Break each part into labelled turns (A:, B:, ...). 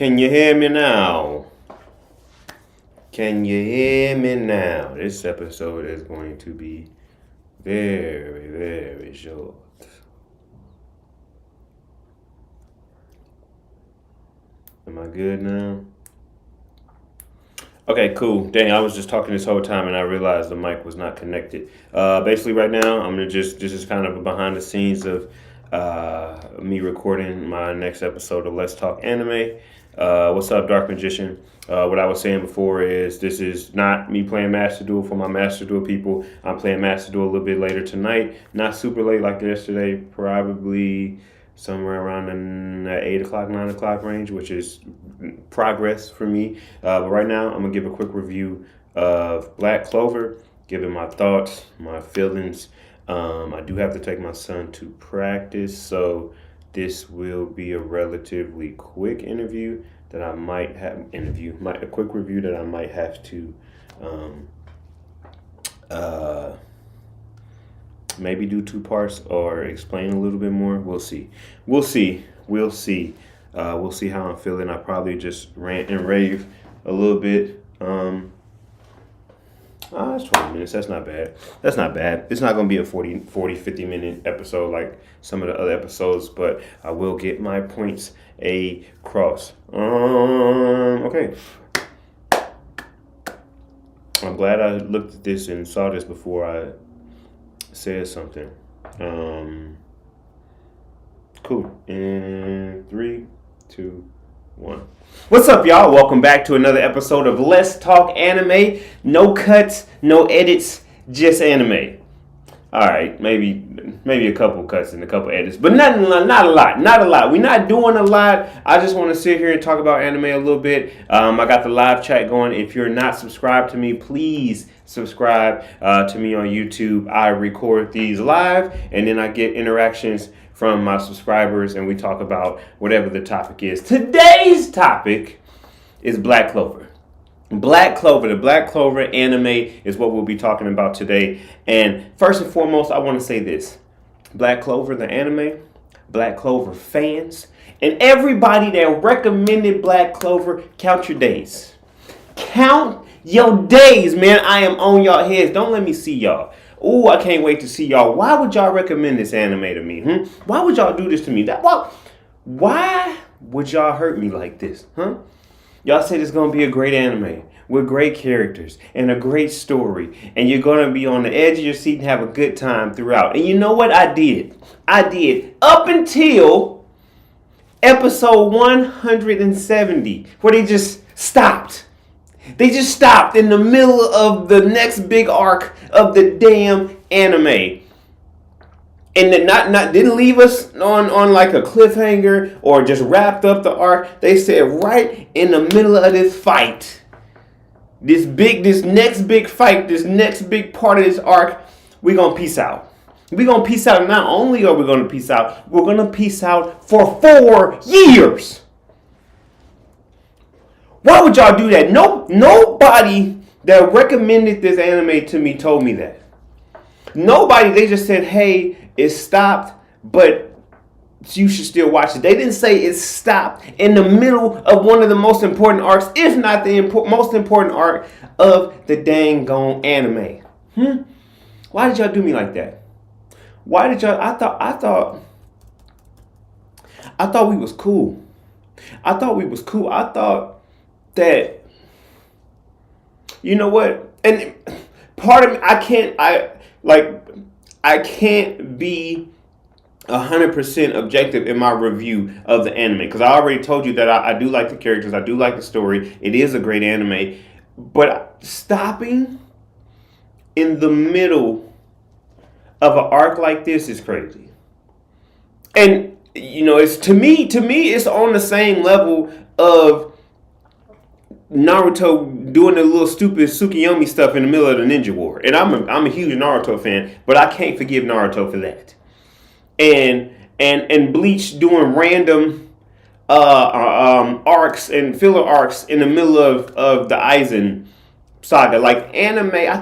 A: Can you hear me now? Can you hear me now? This episode is going to be very, very short. Am I good now? Okay, cool. Dang, I was just talking this whole time and I realized the mic was not connected. Basically, right now, this is kind of a behind the scenes of me recording my next episode of Let's Talk Anime. What's up, Dark Magician? What I was saying before is this is not me playing Master Duel for my Master Duel people. I'm playing Master Duel a little bit later tonight. Not super late like yesterday, probably somewhere around the 8 o'clock, 9 o'clock range, which is progress for me. But right now, I'm going to give a quick review of Black Clover, giving my thoughts, my feelings. I do have to take my son to practice, so this will be a relatively quick interview that I might have, a quick review that I might have to maybe do two parts or explain a little bit more. We'll see. We'll see how I'm feeling. I probably just rant and rave a little bit. It's 20 minutes. That's not bad. It's not going to be a 40, 50 minute episode like some of the other episodes, but I will get my points across. Okay. I'm glad I looked at this and saw this before I said something. Cool. In 3, 2, 1. What's up, y'all? Welcome back to another episode of Let's Talk Anime. No cuts, no edits, just anime. All right, maybe a couple cuts and a couple edits, but not a lot. We're not doing a lot. I just want to sit here and talk about anime a little bit. I got the live chat going. If you're not subscribed to me, please subscribe to me on YouTube. I record these live, and then I get interactions from my subscribers, and we talk about whatever the topic is. Today's topic is Black Clover. Black Clover, the Black Clover anime is what we'll be talking about today. And first and foremost, I want to say this. Black Clover, the anime, Black Clover fans, and everybody that recommended Black Clover, count your days. Count your days, man. I am on y'all heads. Don't let me see y'all. Ooh, I can't wait to see y'all. Why would y'all recommend this anime to me? Why would y'all do this to me? Why would y'all hurt me like this? Y'all said it's going to be a great anime with great characters and a great story. And you're going to be on the edge of your seat and have a good time throughout. And you know what I did? Up until episode 170, where they just stopped. They just stopped in the middle of the next big arc of the damn anime. And then didn't leave us on like a cliffhanger or just wrapped up the arc. They said right in the middle of this fight, this next big fight, this next big part of this arc, we're going to peace out. We're going to peace out. Not only are we going to peace out, we're going to peace out for 4 years. Why would y'all do that? Nobody that recommended this anime to me told me that. Nobody, they just said, hey, it stopped, but you should still watch it. They didn't say it stopped in the middle of one of the most important arcs, if not the most important arc of the dang gone anime. Why did y'all do me like that? Why did y'all? I thought we was cool. I thought that, you know what? And part of me, I can't be 100% objective in my review of the anime, because I already told you that I do like the characters, I do like the story. It is a great anime, but stopping in the middle of an arc like this is crazy. And you know, it's to me, it's on the same level of Naruto doing the little stupid Tsukiyomi stuff in the middle of the Ninja War. And I'm a huge Naruto fan, but I can't forgive Naruto for that. And Bleach doing random arcs and filler arcs in the middle of the Aizen saga. Like anime, I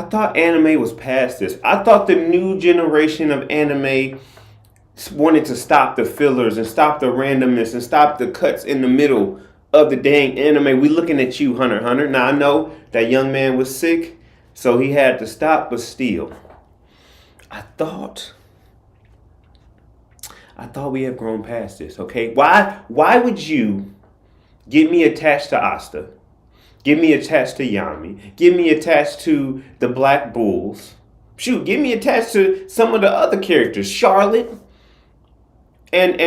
A: thought anime was past this. I thought the new generation of anime wanted to stop the fillers and stop the randomness and stop the cuts in the middle of the dang anime. We looking at you, Hunter x Hunter. Now I know that young man was sick, so he had to stop, but still, I thought we have grown past this. Okay, why would you get me attached to Asta, get me attached to Yami, get me attached to the Black Bulls? Shoot, get me attached to some of the other characters, Charlotte and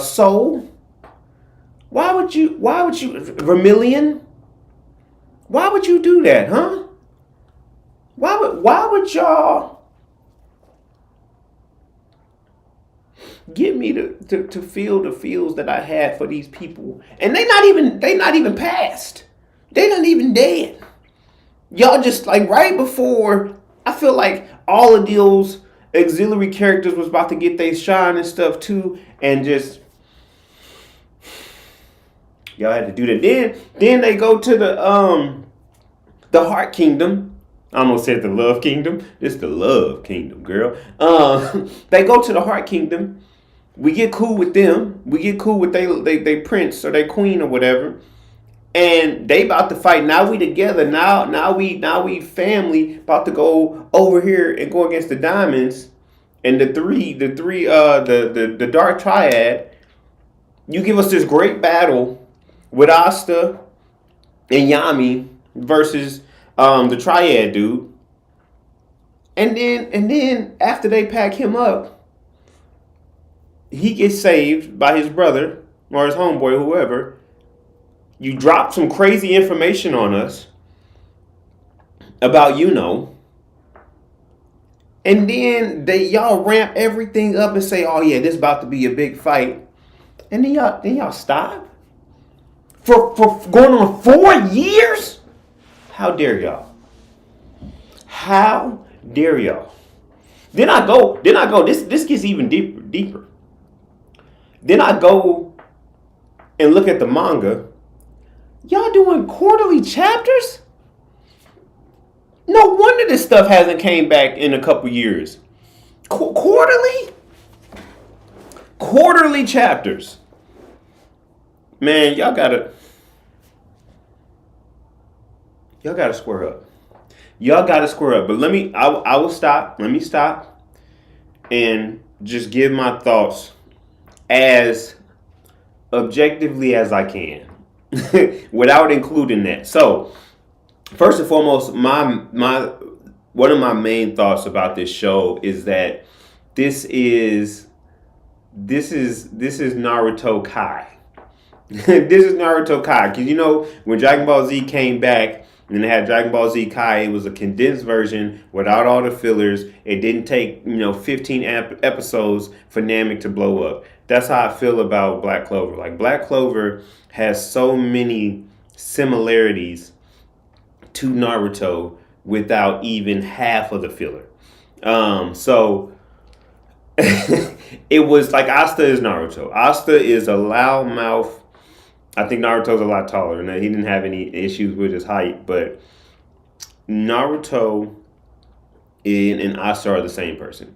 A: Soul. Why would you Vermilion? Why would you do that, huh? Why would y'all get me to feel the feels that I had for these people? And they not even past. They not even dead. Y'all just like right before, I feel like all of those auxiliary characters was about to get their shine and stuff too, and just y'all had to do that. Then they go to the Heart Kingdom. I almost said the Love Kingdom. This is the Love Kingdom, girl. They go to the Heart Kingdom. We get cool with them. We get cool with they prince or they queen or whatever. And they about to fight. Now we together. Now we family about to go over here and go against the Diamonds and the Dark Triad. You give us this great battle with Asta and Yami versus the Triad dude. And then after they pack him up, he gets saved by his brother or his homeboy, whoever. You drop some crazy information on us about and then y'all ramp everything up and say, "Oh yeah, this is about to be a big fight," and then y'all stop for going on 4 years. How dare y'all? How dare y'all? Then I go. This gets even deeper. Then I go and look at the manga. Y'all doing quarterly chapters? No wonder this stuff hasn't came back in a couple years. Quarterly chapters. Man, y'all gotta square up. Y'all gotta square up. But I will stop. Let me stop and just give my thoughts as objectively as I can. Without including that. So, first and foremost, my one of my main thoughts about this show is that this is Naruto Kai. This is Naruto Kai, because when Dragon Ball Z came back and they had Dragon Ball Z Kai, it was a condensed version without all the fillers. It didn't take 15 episodes for Namek to blow up. That's how I feel about Black Clover. Like, Black Clover has so many similarities to Naruto without even half of the filler. So it was like Asta is Naruto. Asta is a loudmouth. I think Naruto's a lot taller, and he didn't have any issues with his height, but Naruto and Asta are the same person.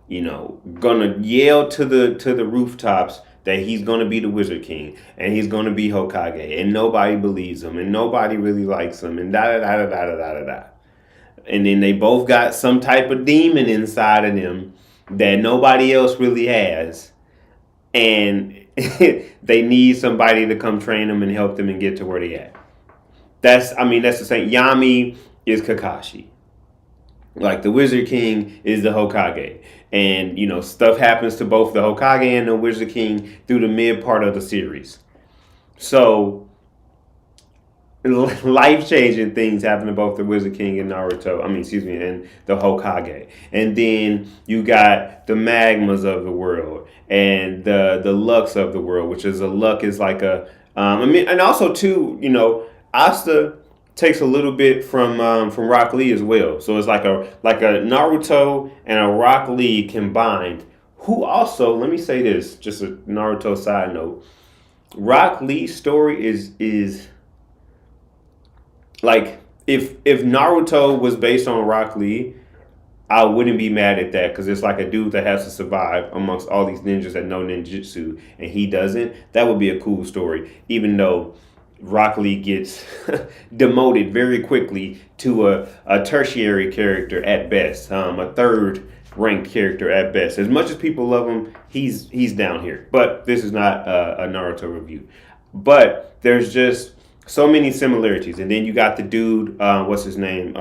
A: Gonna yell to the rooftops that he's gonna be the Wizard King and he's gonna be Hokage, and nobody believes him and nobody really likes him and da da da da da da da. And then they both got some type of demon inside of them that nobody else really has, and they need somebody to come train them and help them and get to where they at. That's the same. Yami is Kakashi. Like, the Wizard King is the Hokage. And, stuff happens to both the Hokage and the Wizard King through the mid part of the series. So, life-changing things happen to both the Wizard King and and the Hokage. And then you got the Magmas of the world and the Lux of the world, which is like a... and also, too, Asta takes a little bit from Rock Lee as well. So it's like a Naruto and a Rock Lee combined. Who also, let me say this, just a Naruto side note. Rock Lee's story is like, if Naruto was based on Rock Lee, I wouldn't be mad at that because it's like a dude that has to survive amongst all these ninjas that know ninjutsu and he doesn't. That would be a cool story, even though Rock Lee gets demoted very quickly to a tertiary character at best, a third ranked character at best. As much as people love him, he's down here. But this is not a Naruto review. But there's just so many similarities, and then you got the dude, what's his name?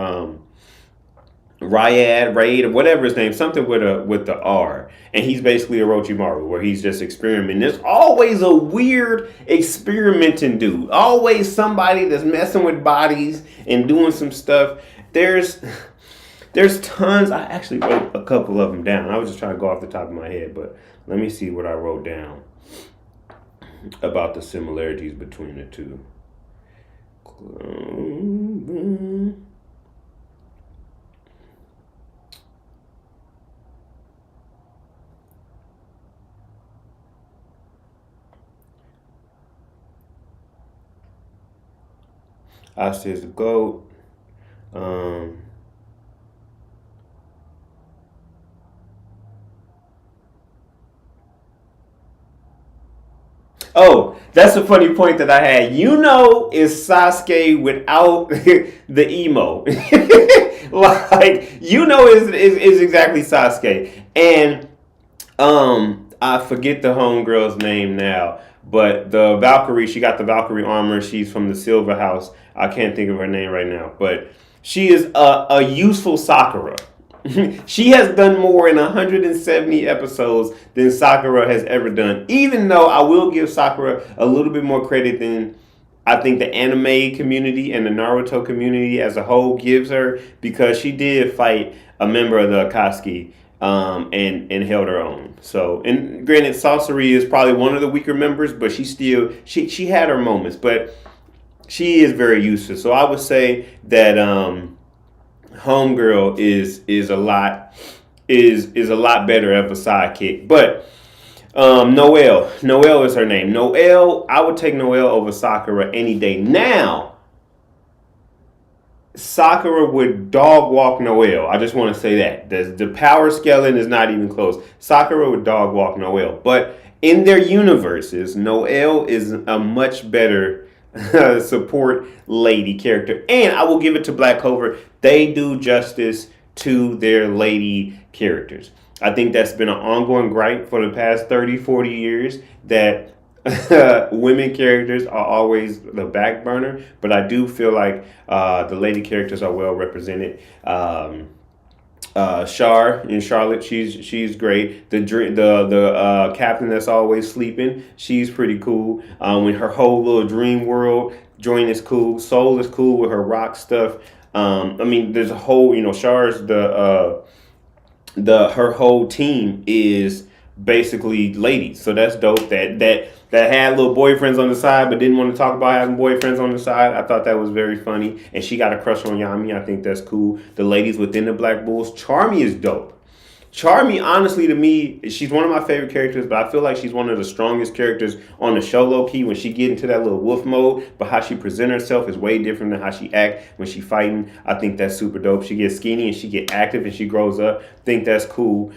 A: Raid, or whatever his name, something with the R, and he's basically a Orochimaru, where he's just experimenting. There's always a weird experimenting dude, always somebody that's messing with bodies and doing some stuff. There's tons. I actually wrote a couple of them down. I was just trying to go off the top of my head, but let me see what I wrote down about the similarities between the two. Asta is the GOAT. Um, oh, that's a funny point that I had. Is Sasuke without the emo. Like, is exactly Sasuke. And I forget the homegirl's name now. But the Valkyrie, she got the Valkyrie armor. She's from the Silver House. I can't think of her name right now. But she is a useful Sakura. She has done more in 170 episodes than Sakura has ever done. Even though I will give Sakura a little bit more credit than I think the anime community and the Naruto community as a whole gives her, because she did fight a member of the Akatsuki, and held her own. So, and granted, Sorcery is probably one of the weaker members, but she had her moments, but she is very useful. So I would say that Homegirl is a lot better of a sidekick. But Noelle is her name. Noelle, I would take Noelle over Sakura any day. Now, Sakura would dog walk Noelle. I just want to say that. The power scaling is not even close. Sakura would dog walk Noelle. But in their universes, Noelle is a much better support lady character. And I will give it to Black Clover. They do justice to their lady characters. I think that's been an ongoing gripe for the past 30, 40 years, that women characters are always the back burner, but I do feel like the lady characters are well represented. Char in Charlotte, she's great. The captain that's always sleeping, she's pretty cool. When her whole little dream world joint is cool. Soul is cool with her rock stuff. I mean, there's a whole, Char's her whole team is basically ladies, so that's dope. That had little boyfriends on the side, but didn't want to talk about having boyfriends on the side. I thought that was very funny, and she got a crush on Yami. I think that's cool. The ladies within the Black Bulls, Charmy is dope. Charmy, honestly, to me, she's one of my favorite characters, but I feel like she's one of the strongest characters on the show, low key. When she get into that little wolf mode, but how she present herself is way different than how she act when she fighting. I think that's super dope. She gets skinny and she get active and she grows up. Think that's cool.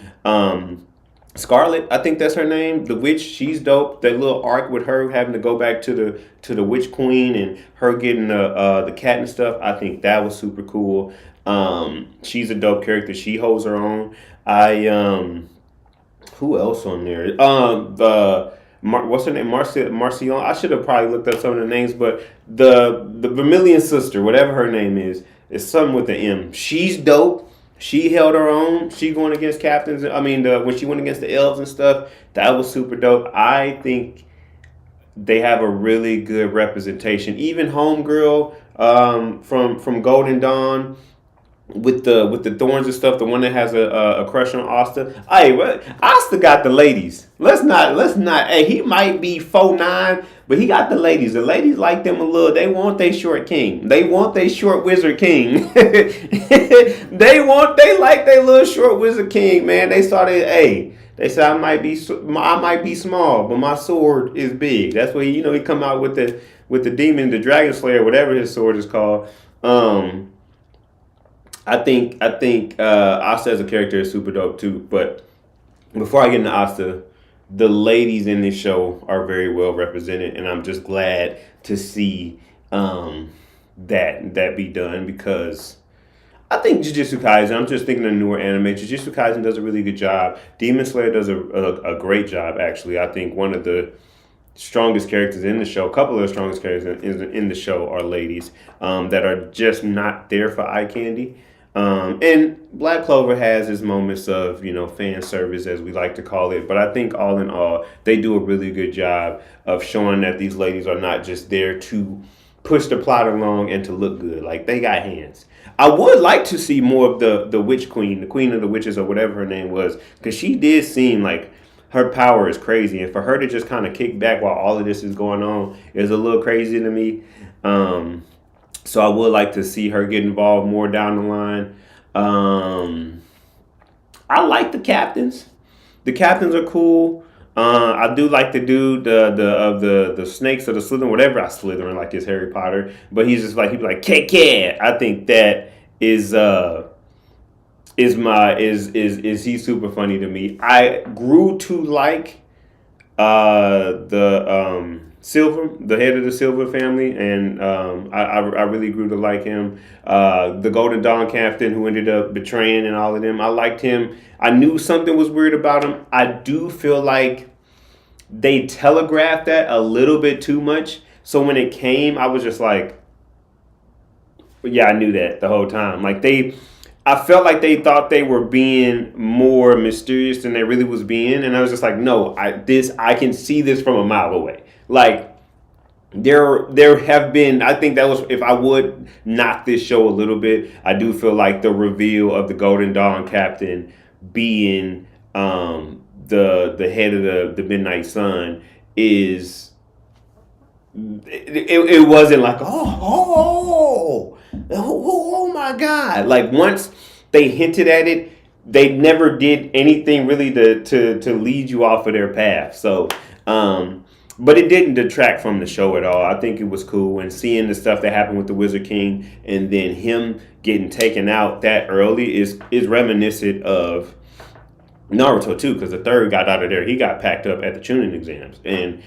A: Scarlet, I think that's her name. The witch, she's dope. That little arc with her having to go back to the witch queen and her getting the cat and stuff. I think that was super cool. She's a dope character. She holds her own. Who else on there? What's her name? Marcion. I should have probably looked up some of the names, but the Vermilion sister, whatever her name is something with the M. She's dope. She held her own. She going against captains. I mean, when she went against the elves and stuff, that was super dope. I think they have a really good representation. Even Homegirl from Golden Dawn with the thorns and stuff, the one that has a crush on Asta. Hey, Asta got the ladies. Let's not. Hey, he might be 4'9", but he got the ladies. The ladies like them a little. They want their short king. They want their short wizard king. They like their little short wizard king, man. They started. Hey, they said I might be small, but my sword is big. That's what he come out with the demon, the dragon slayer, whatever his sword is called. I think Asta as a character is super dope too. But before I get into Asta, the ladies in this show are very well represented, and I'm just glad to see um, that be done because I think Jujutsu Kaisen. I'm just thinking of newer anime. Jujutsu Kaisen does a really good job. Demon Slayer does a great job actually. I think one of the strongest characters in the show, a couple of the strongest characters in the show are ladies that are just not there for eye candy. And Black Clover has its moments of, fan service, as we like to call it. But I think all in all, they do a really good job of showing that these ladies are not just there to push the plot along and to look good. Like, they got hands. I would like to see more of the Witch Queen, the Queen of the Witches, or whatever her name was, because she did seem like her power is crazy, and for her to just kind of kick back while all of this is going on is a little crazy to me. So I would like to see her get involved more down the line. I like the captains. The captains are cool. I do like the dude, the snakes or the Slytherin, whatever. I Slytherin like this Harry Potter, but he's just like he'd be like KK. I think that is he super funny to me. I grew to like the Silver, the head of the Silver family, and I really grew to like him. The Golden Dawn captain who ended up betraying and all of them. I liked him. I knew something was weird about him. I do feel like they telegraphed that a little bit too much. So when it came, I was just like, yeah, I knew that the whole time. I felt like they thought they were being more mysterious than they really was being, and I was just like, no, I can see this from a mile away. Like there have been, I think that was, if I would knock this show a little bit, I do feel like the reveal of the Golden Dawn captain being the head of the Midnight Sun is it wasn't like oh my god. Like once they hinted at it, they never did anything really to lead you off of their path. So but it didn't detract from the show at all. I think it was cool, and seeing the stuff that happened with the Wizard King and then him getting taken out that early is reminiscent of Naruto too, because the third got out of there. He got packed up at the Chunin exams, and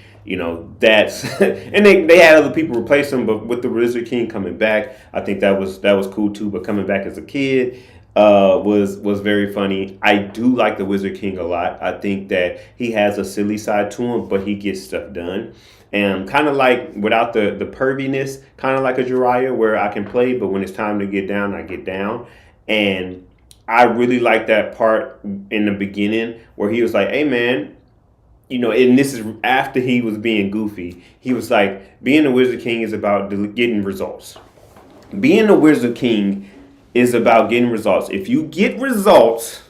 A: that's and they had other people replace him. But with the Wizard King coming back, I think that was cool too. But coming back as a kid was very funny. I do like the Wizard King a lot. I think that he has a silly side to him, but he gets stuff done. And kind of like without the perviness, kind of like a Jiraiya, where I can play, but when it's time to get down, I get down. And I really like that part in the beginning where he was like, hey man, and this is after he was being goofy. He was like, being a Wizard King is about getting results. Being a Wizard King is about getting results. If you get results,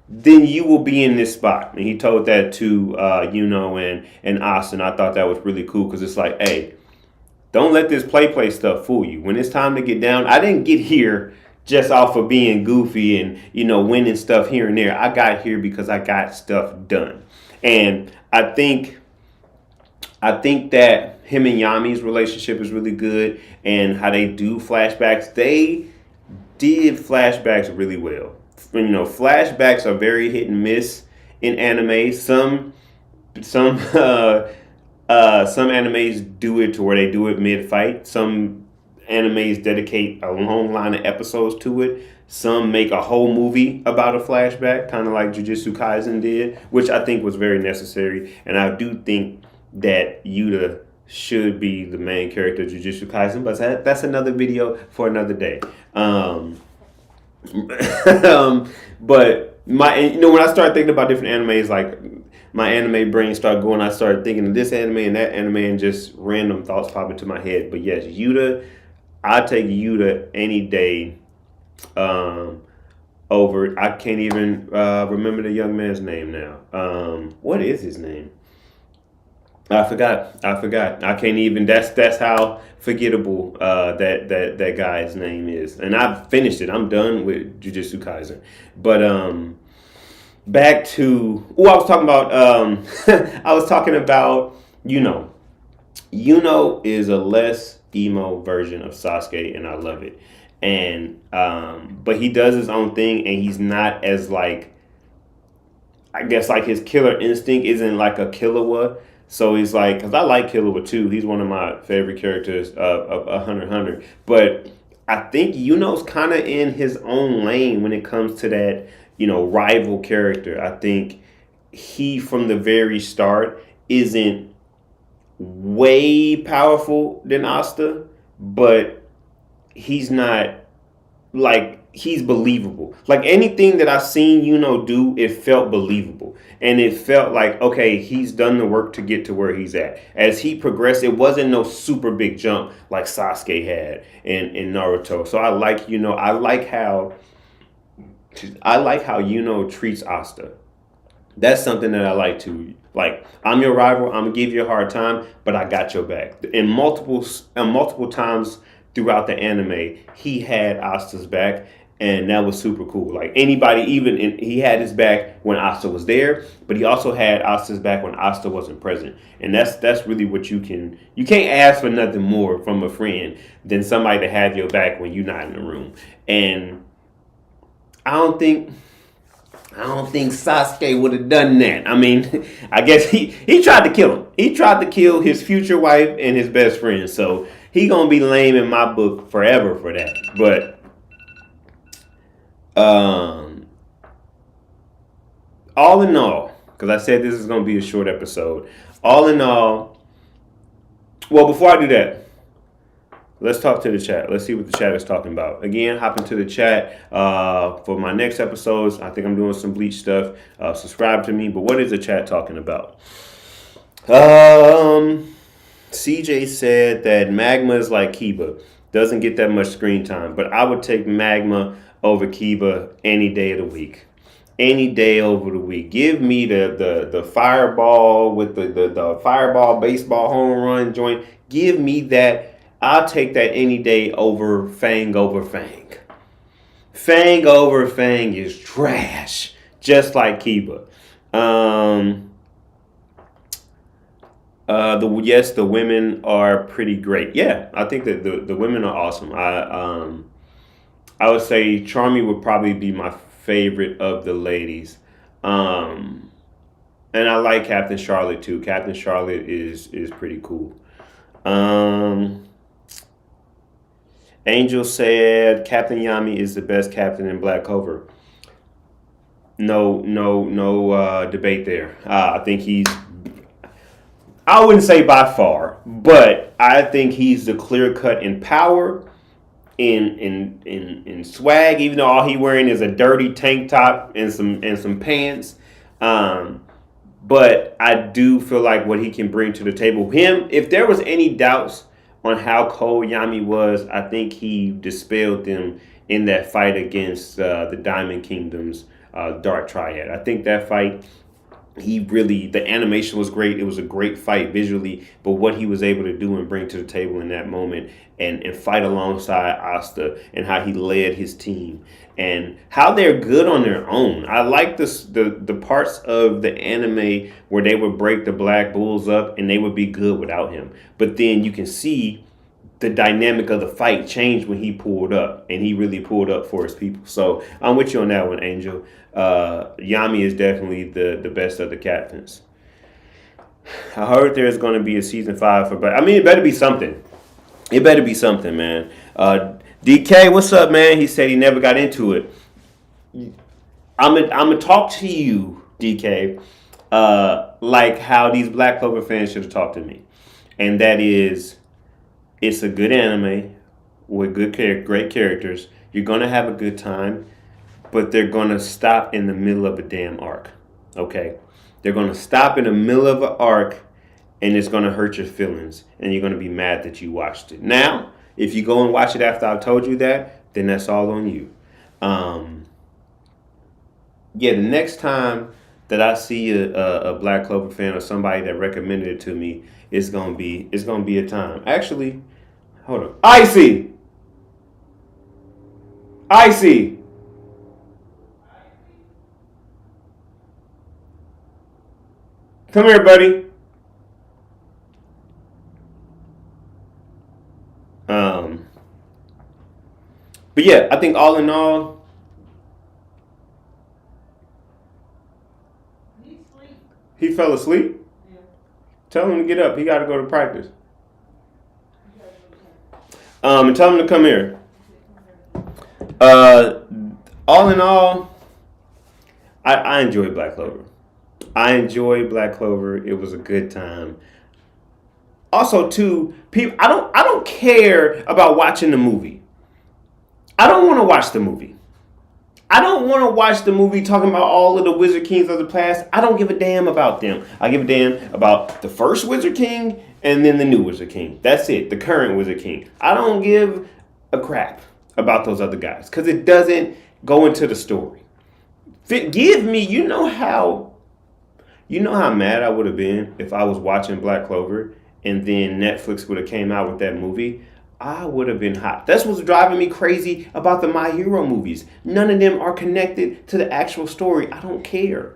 A: then you will be in this spot. And he told that to, and Austin. I thought that was really cool because it's like, hey, don't let this play stuff fool you. When it's time to get down, I didn't get here just off of being goofy and, winning stuff here and there. I got here because I got stuff done. And I think that him and Yami's relationship is really good, and how they do flashbacks. They did flashbacks really well. Flashbacks are very hit and miss in anime. Some animes do it to where they do it mid-fight. Some animes dedicate a long line of episodes to it. Some make a whole movie about a flashback, kind of like Jujutsu Kaisen did, which I think was very necessary. And I do think that Yuta should be the main character of Jujutsu Kaisen, but that's another video for another day. But when I start thinking about different animes, like my anime brain started going, I started thinking of this anime and that anime, and just random thoughts pop into my head. But yes, Yuta, I take Yuta any day over. I can't even remember the young man's name now. What is his name? I forgot. I can't even. That's how forgettable that guy's name is. And I've finished it. I'm done with Jujutsu Kaisen. But back to I was talking about. I was talking about Yuno. Yuno is a less emo version of Sasuke, and I love it. and but he does his own thing, and he's not as like, I guess, like his killer instinct isn't like a Killua. So he's like, because I like Killua too. He's one of my favorite characters of Hunter x Hunter. But I think Yuno's kind of in his own lane when it comes to that, rival character. I think he, from the very start, isn't way powerful than Asta, but he's not like, he's believable. Like anything that I seen do, it felt believable. And it felt like, okay, he's done the work to get to where he's at. As he progressed, it wasn't no super big jump like Sasuke had in Naruto. So I like, I like how treats Asta. That's something that I like to like. I'm your rival. I'm gonna give you a hard time, but I got your back. In multiple times throughout the anime, he had Asta's back, and that was super cool. Like anybody, he had his back when Asta was there, but he also had Asta's back when Asta wasn't present. And that's really what you can't ask for nothing more from a friend than somebody to have your back when you're not in the room. And I don't think. I don't think Sasuke would have done that. I mean, I guess he tried to kill him. He tried to kill his future wife and his best friend. So he gonna be lame in my book forever for that. But all in all, because I said this is gonna be a short episode. All in all, well, before I do that, let's talk to the chat. Let's see what the chat is talking about. Again, hop into the chat for my next episodes. I think I'm doing some Bleach stuff. Subscribe to me. But what is the chat talking about? CJ said that Magma is like Kiba. Doesn't get that much screen time. But I would take Magma over Kiba any day of the week. Any day over the week. Give me the fireball with the fireball baseball home run joint. Give me that. I'll take that any day over Fang. Fang over Fang is trash, just like Kiba. The women are pretty great. Yeah, I think that the women are awesome. I would say Charmy would probably be my favorite of the ladies. And I like Captain Charlotte too. Captain Charlotte is pretty cool. Angel said Captain Yami is the best captain in Black Clover. No debate there. I think I wouldn't say by far, but I think he's the clear cut in power, in swag. Even though all he wearing is a dirty tank top and some pants, but I do feel like what he can bring to the table. If there was any doubts on how cold Yami was, I think he dispelled them in that fight against the Diamond Kingdom's Dark Triad. I think that fight, the animation was great. It was a great fight visually, but what he was able to do and bring to the table in that moment and fight alongside Asta and how he led his team and how they're good on their own. I like the parts of the anime where they would break the Black Bulls up and they would be good without him. But then you can see the dynamic of the fight changed when he pulled up, and he really pulled up for his people. So I'm with you on that one, Angel. Yami is definitely the best of the captains. I heard there's going to be a season 5 for, but I mean, it better be something. It better be something, man. DK, what's up, man? He said he never got into it. I'm gonna talk to you, DK, like how these Black Clover fans should have talked to me, and that is, it's a good anime with great characters. You're gonna have a good time, but they're gonna stop in the middle of a damn arc. Okay, they're gonna stop in the middle of an arc, and it's gonna hurt your feelings, and you're gonna be mad that you watched it. Now, if you go and watch it after I've told you that, then that's all on you. The next time that I see a Black Clover fan or somebody that recommended it to me, it's gonna be a time. Actually, hold on. Icy. Come here, buddy. But yeah, I think all in all, he fell asleep. Tell him to get up. He got to go to practice. And tell him to come here. Uh, all in all, I enjoyed Black Clover. I enjoyed Black Clover. It was a good time. Also, too, people, I don't care about watching the movie. I don't want to watch the movie. I don't want to watch the movie talking about all of the Wizard Kings of the past. I don't give a damn about them. I give a damn about the first Wizard King and then the new Wizard King. That's it. The current Wizard King. I don't give a crap about those other guys because it doesn't go into the story. Give me, you know how mad I would have been if I was watching Black Clover and then Netflix would have came out with that movie. I would have been hot. That's what's driving me crazy about the My Hero movies. None of them are connected to the actual story. I don't care.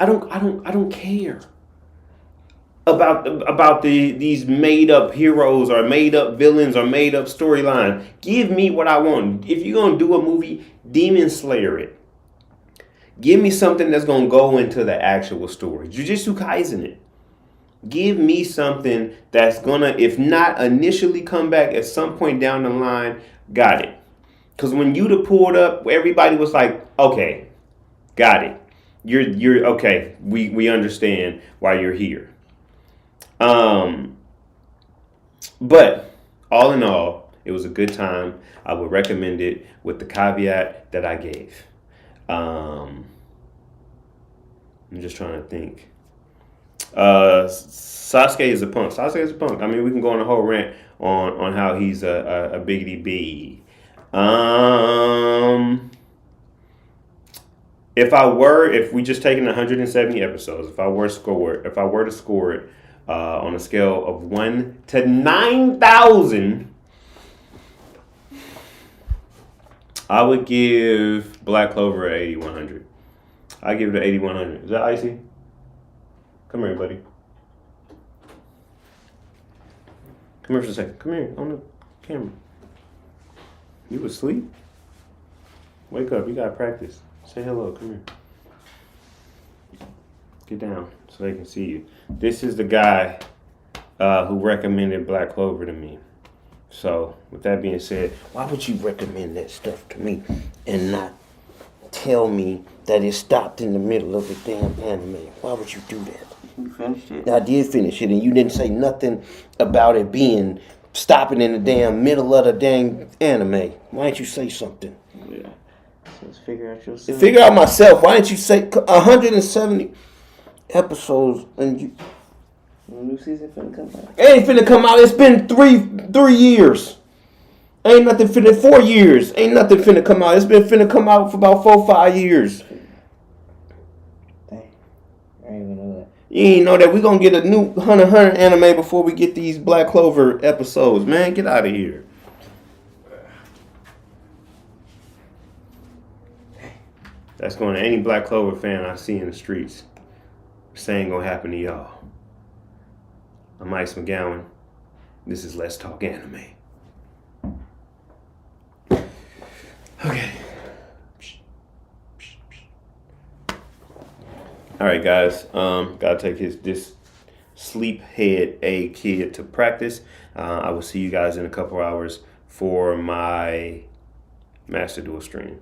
A: I don't care about these made up heroes or made up villains or made up storyline. Give me what I want. If you're gonna do a movie, Demon Slayer it. Give me something that's gonna go into the actual story. Jujutsu Kaisen it. Give me something that's gonna, if not initially come back at some point down the line, got it. Because when you'd pulled up, everybody was like, okay, got it. You're okay. We understand why you're here. But all in all, it was a good time. I would recommend it with the caveat that I gave. I'm just trying to think. Sasuke is a punk. Sasuke is a punk. I mean, we can go on a whole rant on how he's a biggity bee. If we just taken 170 episodes, if I were to score it on a scale of 1 to 9,000, I would give Black Clover an 8100. I give it an 8100. Is that icy? Come here, buddy. Come here for a second. Come here on the camera. You asleep? Wake up. You got to practice. Say hello. Come here. Get down so they can see you. This is the guy who recommended Black Clover to me. So, with that being said, why would you recommend that stuff to me and not tell me that it stopped in the middle of the damn anime? Why would you do that?
B: You finished it?
A: I did finish it, and you didn't say nothing about it being stopping in the damn middle of the dang anime. Why didn't you say something?
B: Yeah. So let's figure out yourself.
A: Figure out myself. Why didn't you say 170 episodes and you?
B: New season finna come out.
A: It ain't finna come out. It's been three years. Ain't nothing finna 4 years. Ain't nothing finna come out. It's been finna come out for about 4-5 years.
B: Dang, I ain't even know that.
A: You ain't know that we gonna get a new Hunter anime before we get these Black Clover episodes. Man, get out of here. That's going to any Black Clover fan I see in the streets. Saying gonna happen to y'all. I'm Ice McGowan. This is Let's Talk Anime. Okay. All right, guys. Gotta take this sleephead A kid to practice. I will see you guys in a couple hours for my Master Duel stream.